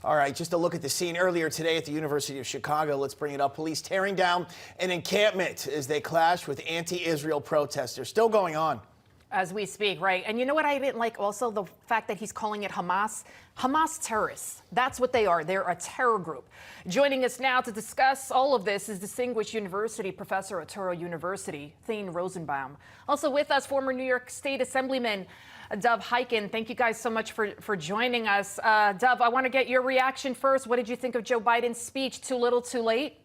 All right, just a look at the scene earlier today at the University of Chicago. Let's bring it up. Police tearing down an encampment as they clashed with anti-Israel protesters. Still going on. As we speak, right? And you know what I didn't like also? The fact that he's calling it Hamas. Hamas terrorists. That's what they are. They're a terror group. Joining us now to discuss all of this is Distinguished University Professor at Touro University, Thane Rosenbaum. Also with us, former New York State Assemblyman Dov Hikind. Thank you guys so much for joining us. Dov, I want to get your reaction first. What did you think of Joe Biden's speech? Too little, too late?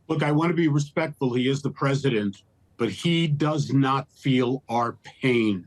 Look, I want to be respectful. He is the president, but he does not feel our pain.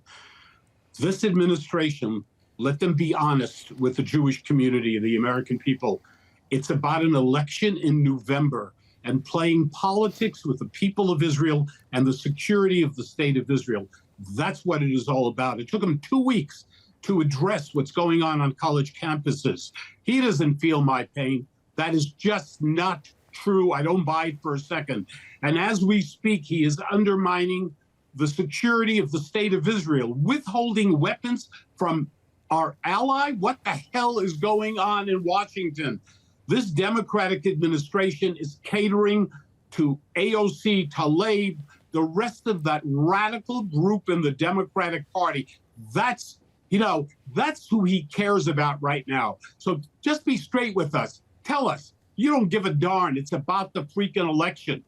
This administration, let them be honest with the Jewish community, the American people. It's about an election in November and playing politics with the people of Israel and the security of the state of Israel. That's what it is all about. It took him 2 weeks to address what's going on college campuses. He doesn't feel my pain. That is just not true. I don't buy it for a second. And as we speak, he is undermining the security of the state of Israel, withholding weapons from our ally. What the hell is going on in Washington? This Democratic administration is catering to AOC, Tlaib, the rest of that radical group in the Democratic Party. That's who he cares about right now. So just be straight with us. Tell us. You don't give a darn. It's about the freaking election.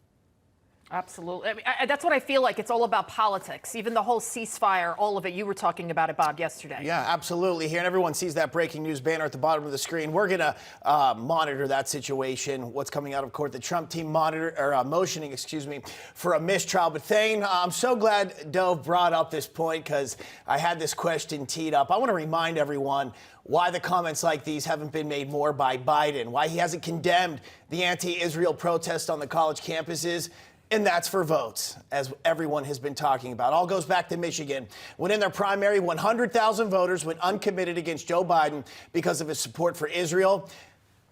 Absolutely. I mean, that's what I feel like. It's all about politics. Even the whole ceasefire, all of it. You were talking about it, Bob, yesterday. Yeah, absolutely. Here, and everyone sees that breaking news banner at the bottom of the screen. We're going to monitor that situation, what's coming out of court. The Trump team motioning, for a mistrial. But Thane, I'm so glad Dov brought up this point because I had this question teed up. I want to remind everyone why the comments like these haven't been made more by Biden, why he hasn't condemned the anti-Israel protests on the college campuses. And that's for votes, as everyone has been talking about. All goes back to Michigan, when in their primary, 100,000 voters went uncommitted against Joe Biden because of his support for Israel.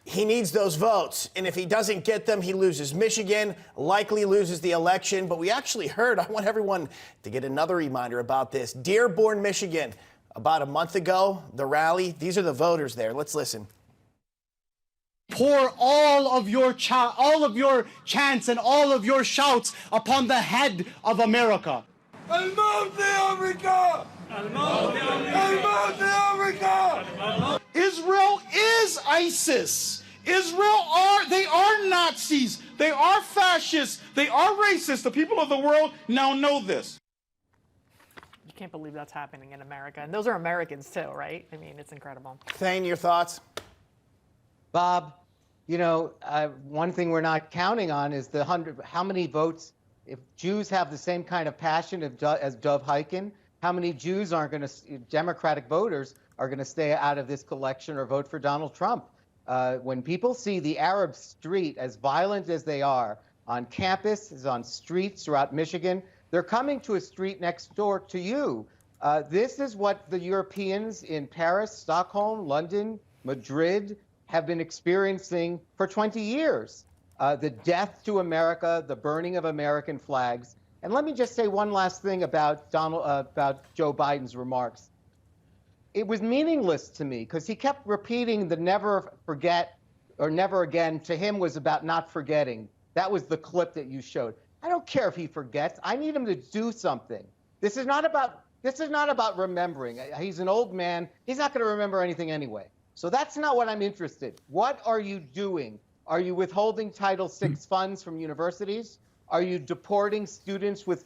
He needs those votes. And if he doesn't get them, he loses Michigan, likely loses the election. But we actually heard, I want everyone to get another reminder about this. Dearborn, Michigan, about a month ago, the rally, these are the voters there. Let's listen. Pour all of your chants and all of your shouts upon the head of America. Israel is ISIS. They are Nazis. They are fascists. They are racist. The people of the world now know this. You can't believe that's happening in America. And those are Americans too, right? I mean, it's incredible. Thane, your thoughts? Bob, one thing we're not counting on is how many votes, if Jews have the same kind of passion as Dov Hikind, how many Jews Democratic voters are going to stay out of this collection or vote for Donald Trump? When people see the Arab street, as violent as they are, on campus, on streets throughout Michigan, they're coming to a street next door to you. This is what the Europeans in Paris, Stockholm, London, Madrid, have been experiencing for 20 years. The death to America, the burning of American flags. And let me just say one last thing about Joe Biden's remarks. It was meaningless to me because he kept repeating the never forget or never again. To him was about not forgetting. That was the clip that you showed. I don't care if he forgets. I need him to do something. This is not about remembering. He's an old man. He's not going to remember anything anyway. So that's not what I'm interested. What are you doing? Are you withholding Title VI funds from universities? Are you deporting students with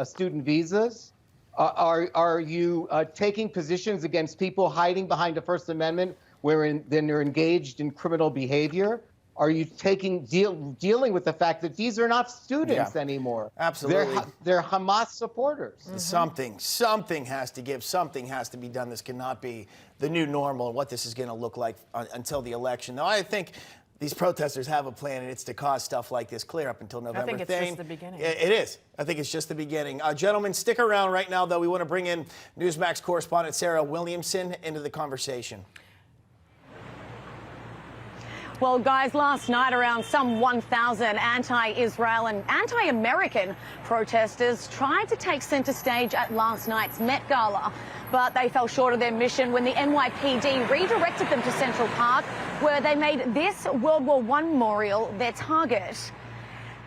student visas? Are you taking positions against people hiding behind the First Amendment then they're engaged in criminal behavior? Are you dealing with the fact that these are not students anymore? Absolutely. They're Hamas supporters. Mm-hmm. Something has to give. Something has to be done. This cannot be the new normal and what this is going to look like until the election. Now, I think these protesters have a plan, and it's to cause stuff like this clear up until November. I think it's just the beginning. It is. I think it's just the beginning. Gentlemen, stick around right now, though. We want to bring in Newsmax correspondent Sarah Williamson into the conversation. Well, guys, last night around some 1,000 anti-Israel and anti-American protesters tried to take centre stage at last night's Met Gala, but they fell short of their mission when the NYPD redirected them to Central Park, where they made this World War I memorial their target.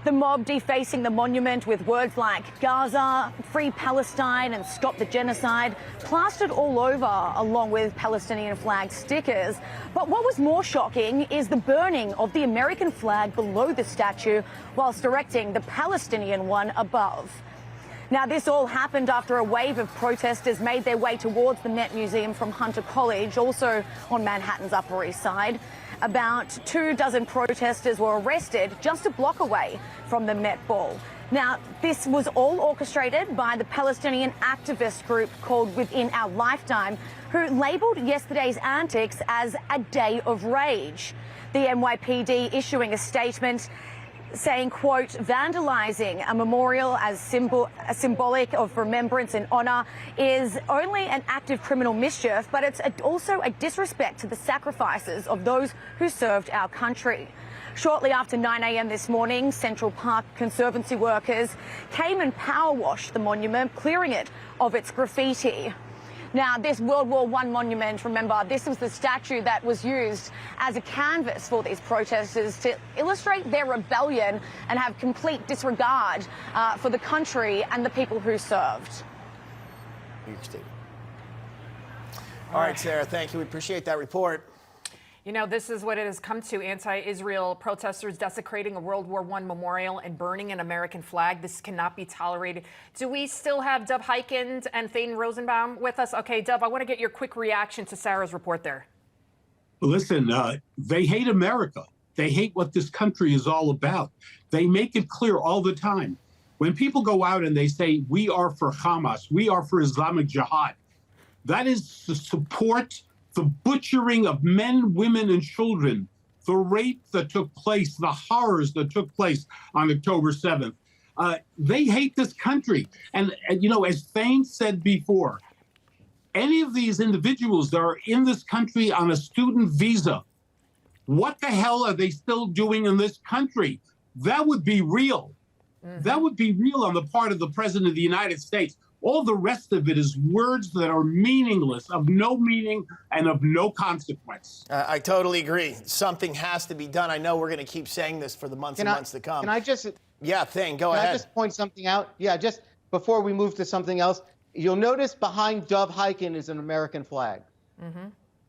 The mob defacing the monument with words like Gaza, Free Palestine and Stop the Genocide plastered all over, along with Palestinian flag stickers. But what was more shocking is the burning of the American flag below the statue whilst erecting the Palestinian one above. Now, this all happened after a wave of protesters made their way towards the Met Museum from Hunter College, also on Manhattan's Upper East Side. About 24 protesters were arrested just a block away from the Met Ball. Now, this was all orchestrated by the Palestinian activist group called Within Our Lifetime, who labelled yesterday's antics as a day of rage. The NYPD issuing a statement saying, quote, vandalising a memorial as symbolic of remembrance and honour is only an act of criminal mischief, but it's also a disrespect to the sacrifices of those who served our country. Shortly after 9 a.m. this morning, Central Park Conservancy workers came and power washed the monument, clearing it of its graffiti. Now, this World War I monument, remember, this was the statue that was used as a canvas for these protesters to illustrate their rebellion and have complete disregard for the country and the people who served. All right, Sarah, thank you. We appreciate that report. You know, this is what it has come to. Anti-Israel protesters desecrating a World War I memorial and burning an American flag. This cannot be tolerated. Do we still have Dov Hikind and Thane Rosenbaum with us? Okay, Dov, I want to get your quick reaction to Sarah's report there. Listen, they hate America. They hate what this country is all about. They make it clear all the time. When people go out and they say, we are for Hamas, we are for Islamic Jihad, that is to support the butchering of men, women, and children, the rape that took place, the horrors that took place on October 7th. They hate this country. And, you know, as Thane said before, any of these individuals that are in this country on a student visa, what the hell are they still doing in this country? That would be real. That would be real on the part of the President of the United States. All the rest of it is words that are meaningless, of no meaning, and of no consequence. I totally agree. Something has to be done. I know we're going to keep saying this for the months and months to come. Can I just... Yeah, Thane, go ahead. Can I just point something out? Yeah, just before we move to something else, you'll notice behind Dov Hikind is an American flag.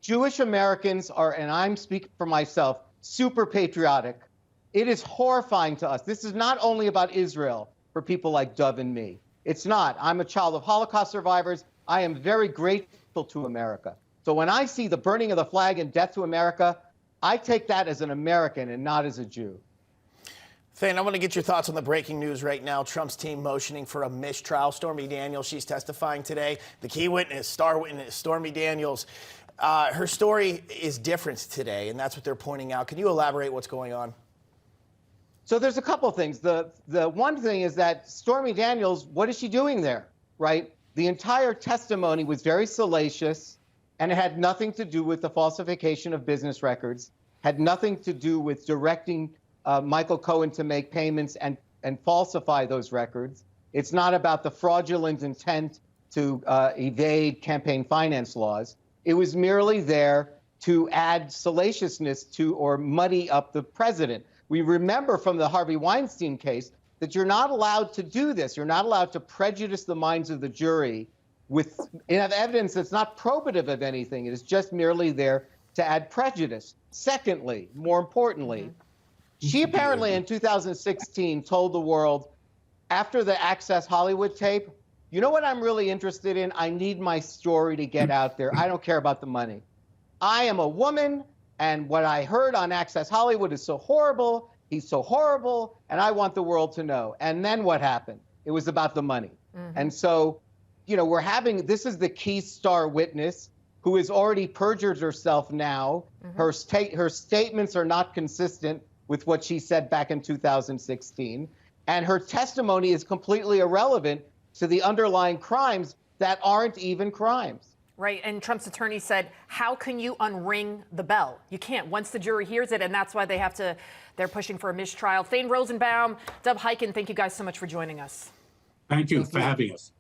Jewish Americans are, and I'm speaking for myself, super patriotic. It is horrifying to us. This is not only about Israel for people like Dov and me. It's not. I'm a child of Holocaust survivors. I am very grateful to America. So when I see the burning of the flag and death to America, I take that as an American and not as a Jew. Thane, I want to get your thoughts on the breaking news right now. Trump's team motioning for a mistrial. Stormy Daniels, she's testifying today. The key witness, star witness, Stormy Daniels. Her story is different today, and that's what they're pointing out. Can you elaborate what's going on? So there's a couple of things. The one thing is that Stormy Daniels, what is she doing there, right? The entire testimony was very salacious, and it had nothing to do with the falsification of business records, had nothing to do with directing Michael Cohen to make payments and falsify those records. It's not about the fraudulent intent to evade campaign finance laws. It was merely there to add salaciousness to or muddy up the president. We remember from the Harvey Weinstein case that you're not allowed to do this. You're not allowed to prejudice the minds of the jury with evidence that's not probative of anything. It is just merely there to add prejudice. Secondly, more importantly, she apparently in 2016 told the world after the Access Hollywood tape, you know what I'm really interested in? I need my story to get out there. I don't care about the money. I am a woman. And what I heard on Access Hollywood is so horrible. He's so horrible. And I want the world to know. And then what happened? It was about the money. And so, you know, this is the key star witness who has already perjured herself now. Her statements are not consistent with what she said back in 2016. And her testimony is completely irrelevant to the underlying crimes that aren't even crimes. Right, and Trump's attorney said, how can you unring the bell? You can't once the jury hears it, and that's why they're pushing for a mistrial. Thane Rosenbaum, Dov Hikind, thank you guys so much for joining us. Thank you for having us.